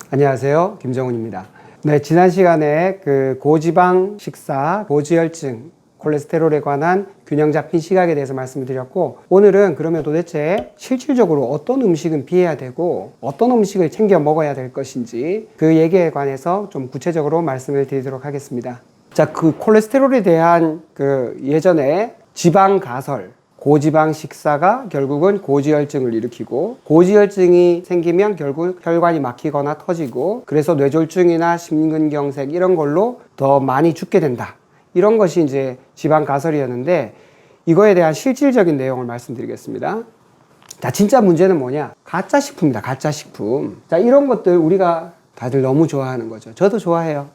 안녕하세요, 김정훈입니다. 네, 지난 시간에 그 고지방 식사, 고지혈증, 콜레스테롤에 관한 균형 잡힌 시각에 대해서 말씀을 드렸고, 오늘은 그러면 도대체 실질적으로 어떤 음식은 피해야 되고 어떤 음식을 챙겨 먹어야 될 것인지 그 얘기에 관해서 좀 구체적으로 말씀을 드리도록 하겠습니다. 자, 그 콜레스테롤에 대한 그 예전에 지방 가설, 고지방 식사가 결국은 고지혈증을 일으키고, 고지혈증이 생기면 결국 혈관이 막히거나 터지고, 그래서 뇌졸중이나 심근경색 이런 걸로 더 많이 죽게 된다, 이런 것이 이제 지방 가설이었는데, 이거에 대한 실질적인 내용을 말씀드리겠습니다. 자, 진짜 문제는 뭐냐? 가짜 식품입니다. 가짜 식품. 자, 이런 것들 우리가 다들 너무 좋아하는 거죠. 저도 좋아해요.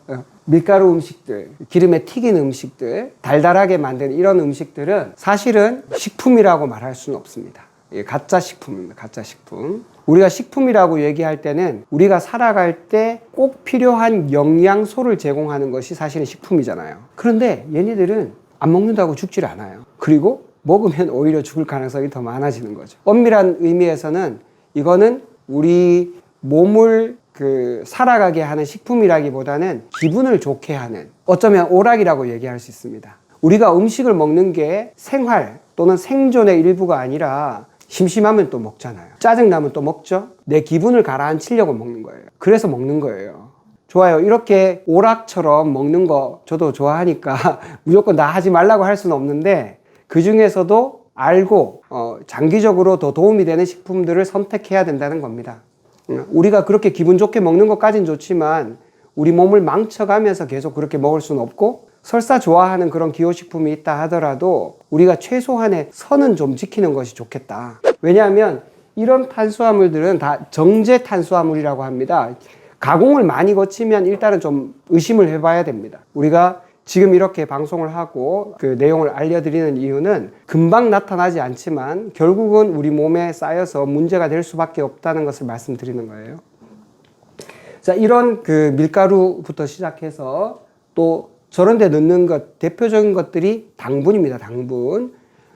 밀가루 음식들, 기름에 튀긴 음식들, 달달하게 만든 이런 음식들은 사실은 식품이라고 말할 수는 없습니다. 가짜 식품입니다. 가짜 식품. 우리가 식품이라고 얘기할 때는 우리가 살아갈 때 꼭 필요한 영양소를 제공하는 것이 사실은 식품이잖아요. 그런데 얘네들은 안 먹는다고 죽질 않아요. 그리고 먹으면 오히려 죽을 가능성이 더 많아지는 거죠. 엄밀한 의미에서는 이거는 우리 몸을 살아가게 하는 식품이라기보다는 기분을 좋게 하는, 어쩌면 오락이라고 얘기할 수 있습니다. 우리가 음식을 먹는 게 생활 또는 생존의 일부가 아니라 심심하면 또 먹잖아요. 짜증나면 또 먹죠. 내 기분을 가라앉히려고 먹는 거예요. 그래서 먹는 거예요. 좋아요. 이렇게 오락처럼 먹는 거 저도 좋아하니까 무조건 다 하지 말라고 할 수는 없는데, 그 중에서도 알고 장기적으로 더 도움이 되는 식품들을 선택해야 된다는 겁니다. 우리가 그렇게 기분 좋게 먹는 것까진 좋지만 우리 몸을 망쳐가면서 계속 그렇게 먹을 수는 없고, 설사 좋아하는 그런 기호식품이 있다 하더라도 우리가 최소한의 선은 좀 지키는 것이 좋겠다. 왜냐하면 이런 탄수화물들은 다 정제 탄수화물이라고 합니다. 가공을 많이 거치면 일단은 좀 의심을 해봐야 됩니다. 우리가 지금 이렇게 방송을 하고 그 내용을 알려드리는 이유는 금방 나타나지 않지만 결국은 우리 몸에 쌓여서 문제가 될 수밖에 없다는 것을 말씀드리는 거예요. 자, 이런 그 밀가루부터 시작해서 또 저런 데 넣는 것, 대표적인 것들이 당분입니다. 당분.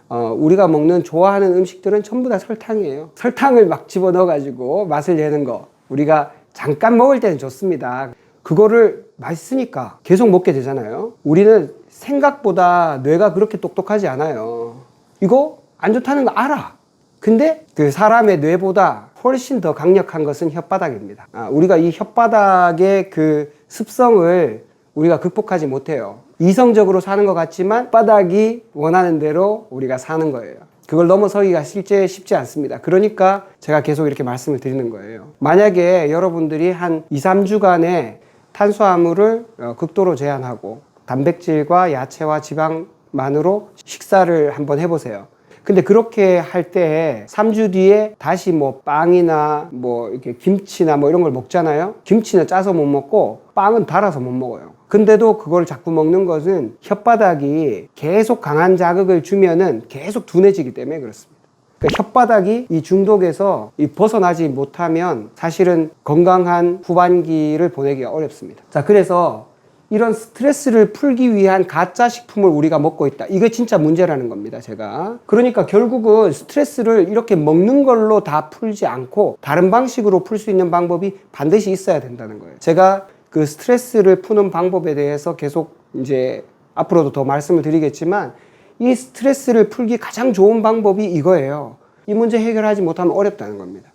우리가 먹는 좋아하는 음식들은 전부 다 설탕이에요. 설탕을 막 집어넣어 가지고 맛을 내는 거, 우리가 잠깐 먹을 때는 좋습니다. 그거를 맛있으니까 계속 먹게 되잖아요. 우리는 생각보다 뇌가 그렇게 똑똑하지 않아요. 이거 안 좋다는 거 알아. 근데 그 사람의 뇌보다 훨씬 더 강력한 것은 혓바닥입니다. 우리가 이 혓바닥의 그 습성을 우리가 극복하지 못해요. 이성적으로 사는 것 같지만 혓바닥이 원하는 대로 우리가 사는 거예요. 그걸 넘어서기가 실제 쉽지 않습니다. 그러니까 제가 계속 이렇게 말씀을 드리는 거예요. 만약에 여러분들이 한 2, 3주간에 탄수화물을 극도로 제한하고 단백질과 야채와 지방만으로 식사를 한번 해보세요. 근데 그렇게 할 때 3주 뒤에 다시 뭐 빵이나 뭐 이렇게 김치나 뭐 이런 걸 먹잖아요. 김치는 짜서 못 먹고 빵은 달아서 못 먹어요. 근데도 그걸 자꾸 먹는 것은 혓바닥이 계속 강한 자극을 주면은 계속 둔해지기 때문에 그렇습니다. 그러니까 혓바닥이 이 중독에서 벗어나지 못하면 사실은 건강한 후반기를 보내기가 어렵습니다. 자, 그래서 이런 스트레스를 풀기 위한 가짜 식품을 우리가 먹고 있다. 이게 진짜 문제라는 겁니다, 제가. 그러니까 결국은 스트레스를 이렇게 먹는 걸로 다 풀지 않고 다른 방식으로 풀 수 있는 방법이 반드시 있어야 된다는 거예요. 제가 그 스트레스를 푸는 방법에 대해서 계속 이제 앞으로도 더 말씀을 드리겠지만, 이 스트레스를 풀기 가장 좋은 방법이 이거예요. 이 문제 해결하지 못하면 어렵다는 겁니다.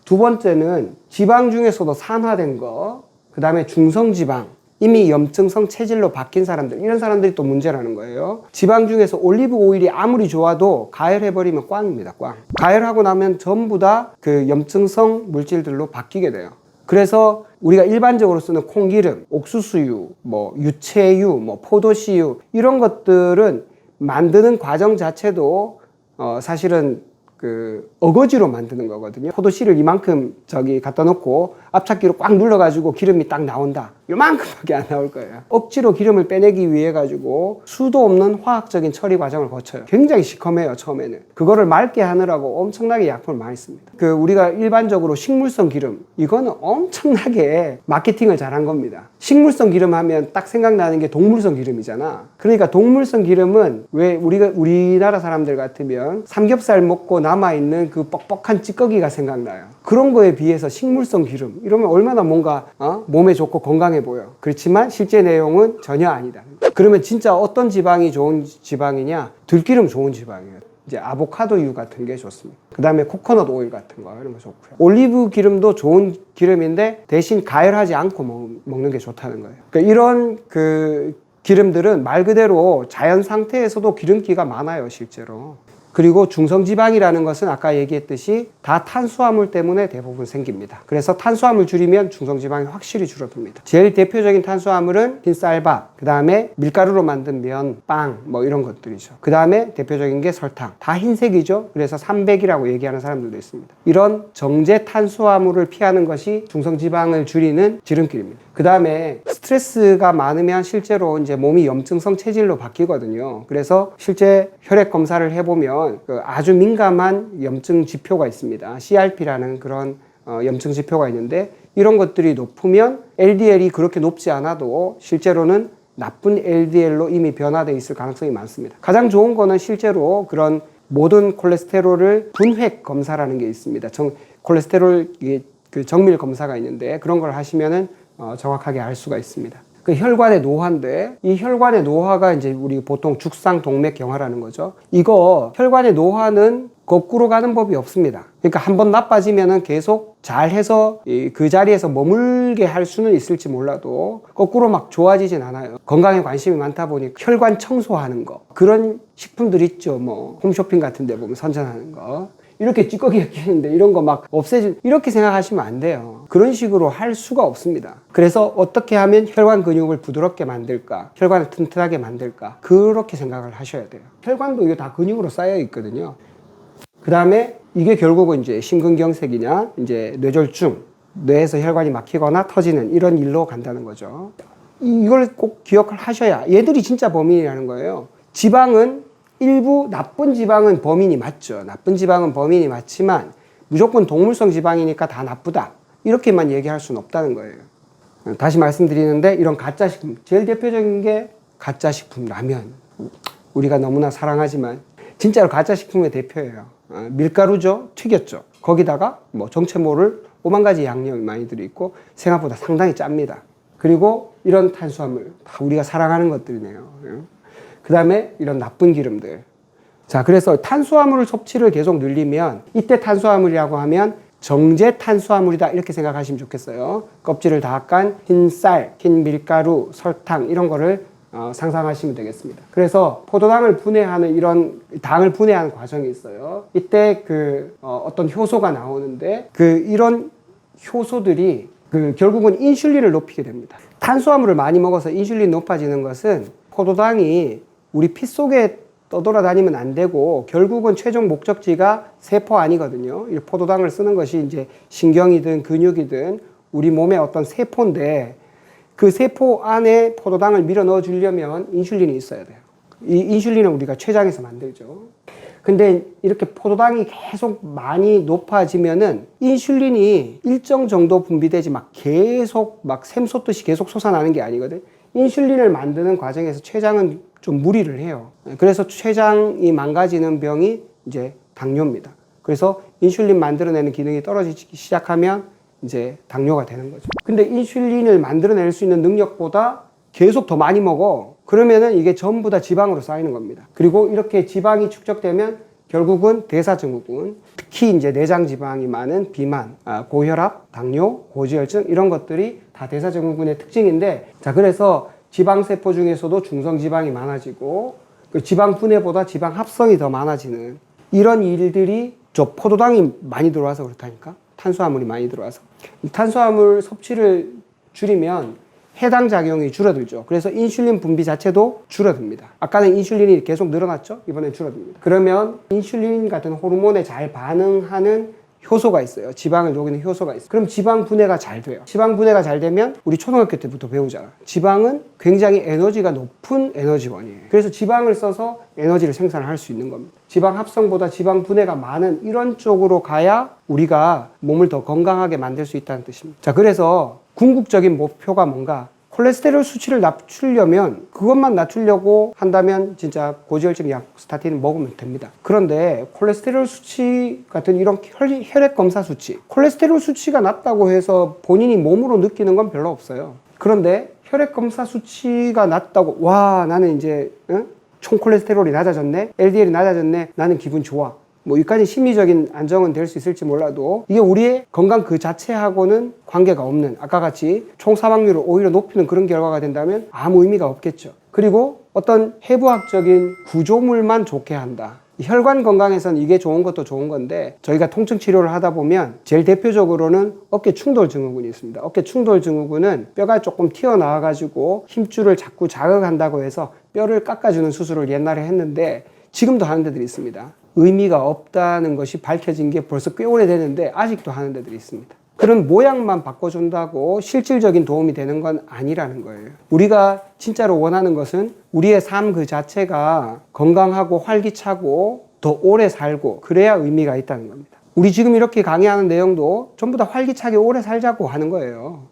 두 번째는 지방 중에서도 산화된 거, 그 다음에 중성지방, 이미 염증성 체질로 바뀐 사람들, 이런 사람들이 또 문제라는 거예요. 지방 중에서 올리브 오일이 아무리 좋아도 가열해버리면 꽝입니다. 꽝. 가열하고 나면 전부 다 그 염증성 물질들로 바뀌게 돼요. 그래서 우리가 일반적으로 쓰는 콩기름, 옥수수유, 뭐 유채유, 뭐 포도씨유, 이런 것들은 만드는 과정 자체도 사실은 그 어거지로 만드는 거거든요. 포도씨를 이만큼 갖다 놓고 앞찾기로 꽉 눌러가지고 기름이 딱 나온다. 요만큼밖에 안 나올 거예요. 억지로 기름을 빼내기 위해 가지고 수도 없는 화학적인 처리 과정을 거쳐요. 굉장히 시커매요, 처음에는. 그거를 맑게 하느라고 엄청나게 약품을 많이 씁니다. 우리가 일반적으로 식물성 기름, 이거는 엄청나게 마케팅을 잘한 겁니다. 식물성 기름 하면 딱 생각나는 게 동물성 기름이잖아. 그러니까 동물성 기름은 왜 우리나라 사람들 같으면 삼겹살 먹고 남아있는 그 뻑뻑한 찌꺼기가 생각나요. 그런 거에 비해서 식물성 기름, 이러면 얼마나 뭔가 몸에 좋고 건강해 보여. 그렇지만 실제 내용은 전혀 아니다. 그러면 진짜 어떤 지방이 좋은 지방이냐? 들기름 좋은 지방이에요. 이제 아보카도유 같은 게 좋습니다. 그 다음에 코코넛 오일 같은 거 이런 거 좋고요. 올리브 기름도 좋은 기름인데 대신 가열하지 않고 먹는 게 좋다는 거예요. 그러니까 이런 기름들은 말 그대로 자연 상태에서도 기름기가 많아요, 실제로. 그리고 중성지방이라는 것은 아까 얘기했듯이 다 탄수화물 때문에 대부분 생깁니다. 그래서 탄수화물 줄이면 중성지방이 확실히 줄어듭니다. 제일 대표적인 탄수화물은 흰쌀밥, 그 다음에 밀가루로 만든 면, 빵, 뭐 이런 것들이죠. 그 다음에 대표적인 게 설탕. 다 흰색이죠. 그래서 삼백이라고 얘기하는 사람들도 있습니다. 이런 정제 탄수화물을 피하는 것이 중성지방을 줄이는 지름길입니다. 그 다음에 스트레스가 많으면 실제로 이제 몸이 염증성 체질로 바뀌거든요. 그래서 실제 혈액 검사를 해보면 아주 민감한 염증 지표가 있습니다. CRP라는 그런 염증 지표가 있는데 이런 것들이 높으면 LDL이 그렇게 높지 않아도 실제로는 나쁜 LDL로 이미 변화되어 있을 가능성이 많습니다. 가장 좋은 거는 실제로 그런 모든 콜레스테롤을 분획 검사라는 게 있습니다. 콜레스테롤 그 정밀 검사가 있는데 그런 걸 하시면은 정확하게 알 수가 있습니다. 그 혈관의 노화인데 이 혈관의 노화가 이제 우리 보통 죽상동맥경화라는 거죠. 이거 혈관의 노화는 거꾸로 가는 법이 없습니다. 그러니까 한번 나빠지면은 계속 잘해서 그 자리에서 머물게 할 수는 있을지 몰라도 거꾸로 막 좋아지진 않아요. 건강에 관심이 많다 보니 혈관 청소하는 거, 그런 식품들 있죠. 뭐 홈쇼핑 같은 데 보면 선전하는 거, 이렇게 찌꺼기가 끼는데 이런 거 막 이렇게 생각하시면 안 돼요. 그런 식으로 할 수가 없습니다. 그래서 어떻게 하면 혈관 근육을 부드럽게 만들까, 혈관을 튼튼하게 만들까, 그렇게 생각을 하셔야 돼요. 혈관도 이거 다 근육으로 쌓여 있거든요. 그 다음에 이게 결국은 이제 심근경색이냐, 이제 뇌졸중, 뇌에서 혈관이 막히거나 터지는 이런 일로 간다는 거죠. 이걸 꼭 기억을 하셔야, 얘들이 진짜 범인이라는 거예요. 지방은 일부 나쁜 지방은 범인이 맞죠. 나쁜 지방은 범인이 맞지만 무조건 동물성 지방이니까 다 나쁘다, 이렇게만 얘기할 수는 없다는 거예요. 다시 말씀드리는데 이런 가짜식품, 제일 대표적인 게 가짜식품 라면. 우리가 너무나 사랑하지만 진짜로 가짜식품의 대표예요. 밀가루죠. 튀겼죠. 거기다가 뭐 정체모를 5만 가지 양념이 많이 들어있고 생각보다 상당히 짭니다. 그리고 이런 탄수화물 다 우리가 사랑하는 것들이네요. 그 다음에 이런 나쁜 기름들. 자, 그래서 탄수화물 섭취를 계속 늘리면, 이때 탄수화물이라고 하면 정제 탄수화물이다 이렇게 생각하시면 좋겠어요. 껍질을 다 깐 흰쌀, 흰 밀가루, 설탕 이런 거를 상상하시면 되겠습니다. 그래서 포도당을 분해하는 이런 당을 분해하는 과정이 있어요. 이때 어떤 효소가 나오는데 이런 효소들이 결국은 인슐린을 높이게 됩니다. 탄수화물을 많이 먹어서 인슐린이 높아지는 것은 포도당이 우리 피 속에 떠돌아다니면 안 되고 결국은 최종 목적지가 세포 아니거든요. 이 포도당을 쓰는 것이 이제 신경이든 근육이든 우리 몸의 어떤 세포인데 그 세포 안에 포도당을 밀어 넣어 주려면 인슐린이 있어야 돼요. 이 인슐린은 우리가 췌장에서 만들죠. 근데 이렇게 포도당이 계속 많이 높아지면은 인슐린이 일정 정도 분비되지 계속 샘솟듯이 계속 솟아나는 게 아니거든. 인슐린을 만드는 과정에서 췌장은 좀 무리를 해요. 그래서 췌장이 망가지는 병이 이제 당뇨입니다. 그래서 인슐린 만들어내는 기능이 떨어지기 시작하면 이제 당뇨가 되는 거죠. 근데 인슐린을 만들어낼 수 있는 능력보다 계속 더 많이 먹어. 그러면은 이게 전부 다 지방으로 쌓이는 겁니다. 그리고 이렇게 지방이 축적되면 결국은 대사증후군, 특히 이제 내장 지방이 많은 비만, 고혈압, 당뇨, 고지혈증 이런 것들이 다 대사증후군의 특징인데, 자, 그래서 지방세포 중에서도 중성지방이 많아지고 그 지방 분해보다 지방 합성이 더 많아지는 이런 일들이 저 포도당이 많이 들어와서 그렇다니까. 탄수화물이 많이 들어와서. 탄수화물 섭취를 줄이면 해당 작용이 줄어들죠. 그래서 인슐린 분비 자체도 줄어듭니다. 아까는 인슐린이 계속 늘어났죠? 이번엔 줄어듭니다. 그러면 인슐린 같은 호르몬에 잘 반응하는 효소가 있어요. 지방을 녹이는 효소가 있어요. 그럼 지방 분해가 잘 돼요. 지방 분해가 잘 되면 우리 초등학교 때부터 배우잖아. 지방은 굉장히 에너지가 높은 에너지원이에요. 그래서 지방을 써서 에너지를 생산할 수 있는 겁니다. 지방 합성보다 지방 분해가 많은 이런 쪽으로 가야 우리가 몸을 더 건강하게 만들 수 있다는 뜻입니다. 자, 그래서 궁극적인 목표가 뭔가? 콜레스테롤 수치를 낮추려면 그것만 낮추려고 한다면 진짜 고지혈증 약 스타틴 먹으면 됩니다. 그런데 콜레스테롤 수치 같은 이런 혈액 검사 수치, 콜레스테롤 수치가 낮다고 해서 본인이 몸으로 느끼는 건 별로 없어요. 그런데 혈액 검사 수치가 낮다고 와 나는 이제 총 콜레스테롤이 낮아졌네, LDL이 낮아졌네, 나는 기분 좋아. 뭐 여기까지 심리적인 안정은 될 수 있을지 몰라도 이게 우리의 건강 그 자체하고는 관계가 없는, 아까 같이 총 사망률을 오히려 높이는 그런 결과가 된다면 아무 의미가 없겠죠. 그리고 어떤 해부학적인 구조물만 좋게 한다. 혈관 건강에서는 이게 좋은 것도 좋은 건데 저희가 통증 치료를 하다 보면 제일 대표적으로는 어깨 충돌 증후군이 있습니다. 어깨 충돌 증후군은 뼈가 조금 튀어나와 가지고 힘줄을 자꾸 자극한다고 해서 뼈를 깎아주는 수술을 옛날에 했는데 지금도 하는 데들이 있습니다. 의미가 없다는 것이 밝혀진 게 벌써 꽤 오래됐는데 아직도 하는 데들이 있습니다. 그런 모양만 바꿔준다고 실질적인 도움이 되는 건 아니라는 거예요. 우리가 진짜로 원하는 것은 우리의 삶 그 자체가 건강하고 활기차고 더 오래 살고 그래야 의미가 있다는 겁니다. 우리 지금 이렇게 강의하는 내용도 전부 다 활기차게 오래 살자고 하는 거예요.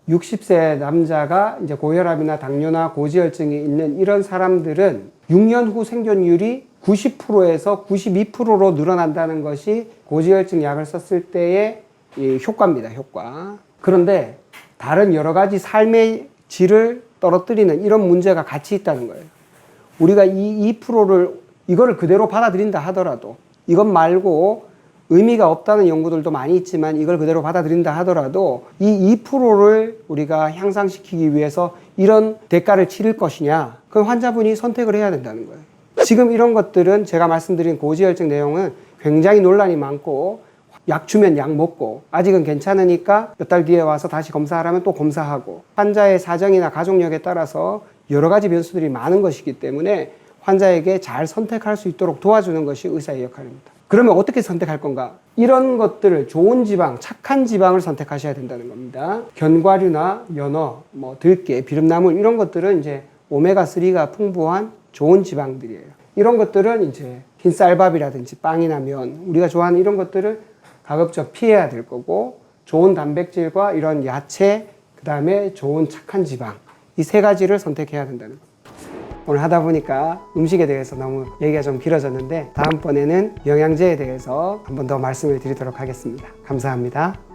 60세 남자가 이제 고혈압이나 당뇨나 고지혈증이 있는 이런 사람들은 6년 후 생존율이 90%에서 92%로 늘어난다는 것이 고지혈증 약을 썼을 때의 이 효과입니다. 효과. 그런데 다른 여러 가지 삶의 질을 떨어뜨리는 이런 문제가 같이 있다는 거예요. 우리가 이 2%를 이거를 그대로 받아들인다 하더라도 이것 말고 의미가 없다는 연구들도 많이 있지만 이걸 그대로 받아들인다 하더라도 이 2%를 우리가 향상시키기 위해서 이런 대가를 치를 것이냐, 그건 환자분이 선택을 해야 된다는 거예요. 지금 이런 것들은 제가 말씀드린 고지혈증 내용은 굉장히 논란이 많고 약 주면 약 먹고 아직은 괜찮으니까 몇 달 뒤에 와서 다시 검사하라면 또 검사하고 환자의 사정이나 가족력에 따라서 여러 가지 변수들이 많은 것이기 때문에 환자에게 잘 선택할 수 있도록 도와주는 것이 의사의 역할입니다. 그러면 어떻게 선택할 건가? 이런 것들을 좋은 지방, 착한 지방을 선택하셔야 된다는 겁니다. 견과류나 연어, 들깨, 비름나물 이런 것들은 이제 오메가3가 풍부한 좋은 지방들이에요. 이런 것들은 이제 흰 쌀밥이라든지 빵이나 면, 우리가 좋아하는 이런 것들을 가급적 피해야 될 거고, 좋은 단백질과 이런 야채, 그 다음에 좋은 착한 지방, 이 세 가지를 선택해야 된다는 겁니다. 오늘 하다 보니까 음식에 대해서 너무 얘기가 좀 길어졌는데 다음번에는 영양제에 대해서 한 번 더 말씀을 드리도록 하겠습니다. 감사합니다.